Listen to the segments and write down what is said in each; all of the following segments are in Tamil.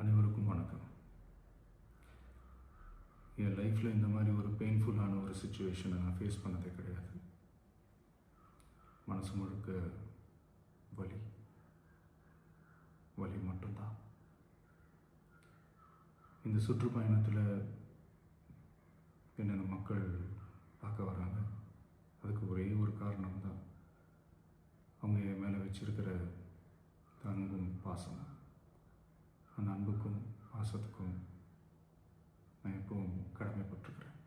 அனைவருக்கும் வணக்கம். என் லைஃப்பில் இந்த மாதிரி ஒரு பெயின்ஃபுல்லான ஒரு சுச்சுவேஷனை நான் ஃபேஸ் பண்ணதே கிடையாது. மனசு முழுக்க வலி வலி மட்டும்தான். இந்த சுற்றுப்பயணத்தில் என்னென்ன மக்கள் பார்க்க வராங்க, அதுக்கு ஒரே ஒரு காரணம் தான், அவங்க என் மேலே வச்சிருக்கிற அன்பும் பாசம். அந்த அன்புக்கும் பாசத்துக்கும் நான் எப்பவும் கடமைப்பட்டிருக்கிறேன்.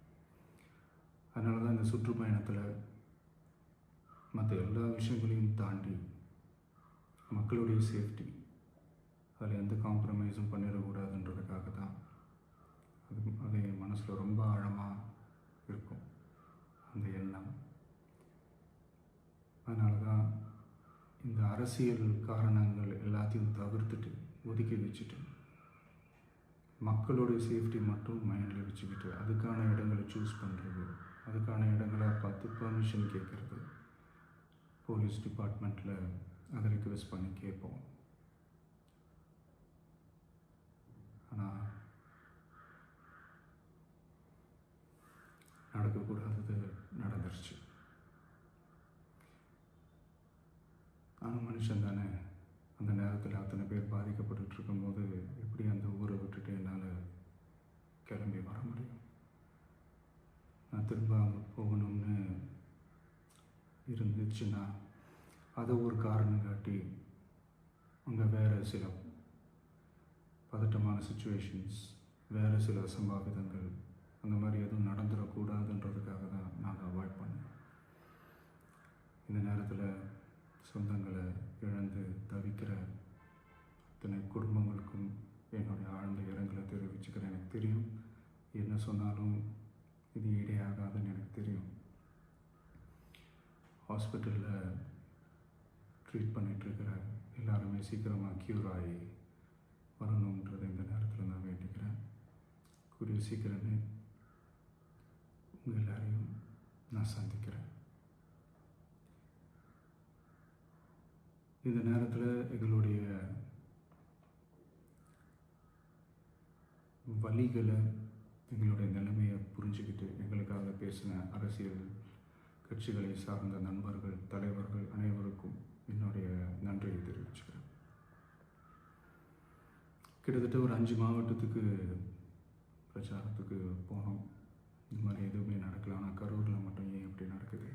அதனால தான் இந்த சுற்றுப்பயணத்தில் மற்ற எல்லா விஷயங்களையும் தாண்டி மக்களுடைய சேஃப்டி, அதில் எந்த காம்ப்ரமைஸும் பண்ணிடக்கூடாதுன்றதுக்காக தான் அது என் மனசில் ரொம்ப ஆழமாக இருக்கும் அந்த எண்ணம். அதனால தான் இந்த அரசியல் காரணங்கள் எல்லாத்தையும் தவிர்த்துட்டு ஒதுக்கி வச்சுட்டு மக்களுடைய சேஃப்டி மட்டும் மைண்டில் வச்சுக்கிட்டு அதுக்கான இடங்களை சூஸ் பண்ணுறது, அதுக்கான இடங்களை பார்த்து பெர்மிஷன் கேட்குறது, போலீஸ் டிபார்ட்மெண்ட்டில் அதை ரிக்வெஸ்ட் பண்ணி கேட்போம். ஆனால் நடக்கக்கூடாதது நடந்துருச்சு. நானும் மனுஷன் தானே. அந்த நேரத்தில் அத்தனை பேர் பாதிக்கப்பட்டு இருக்கும்போது எப்படி அந்த ஊரை விட்டுட்டு என்னால் கிளம்பி வர முடியும்? நான் திரும்ப அங்கே போகணும்னு இருந்துச்சுன்னா அதை ஒரு காரணம் காட்டி அங்கே வேறு சில பதட்டமான சுச்சுவேஷன்ஸ், வேறு சில அசம்பாவிதங்கள் அந்த மாதிரி எதுவும் நடந்துடக்கூடாதுன்றதுக்காக தான் நான் அவாய்ட் பண்ணேன். இந்த நேரத்தில் சொந்தங்களை இழந்து தவிக்கிற அத்தனை குடும்பங்களுக்கும் என்னுடைய ஆழ்ந்த இரங்கலை தெரிவிச்சுக்கிறேன். எனக்கு தெரியும், என்ன சொன்னாலும் இது ஈடேயாகாதுன்னு எனக்கு தெரியும். ஹாஸ்பிட்டலில் ட்ரீட் பண்ணிகிட்ருக்கிற எல்லாருமே சீக்கிரமாக க்யூர் ஆகி வரணுன்றதை இந்த நேரத்தில் நான் வேண்டிக்கிறேன். கூடிய சீக்கிரமே உங்கள் எல்லாரையும் நான் சந்திக்கிறேன். இந்த நேரத்தில் எங்களுடைய வலிகளை, எங்களுடைய நிலைமையை புரிஞ்சுக்கிட்டு எங்களுக்காக பேசின அரசியல் கட்சிகளை சார்ந்த நண்பர்கள், தலைவர்கள் அனைவருக்கும் என்னுடைய நன்றியை தெரிவிச்சுக்கிறேன். கிட்டத்தட்ட ஒரு 5 மாவட்டத்துக்கு பிரச்சாரத்துக்கு போனோம். இந்த மாதிரி எதுவுமே நடக்கல. ஆனால் கரூரில் மட்டும் ஏன் எப்படி நடக்குது?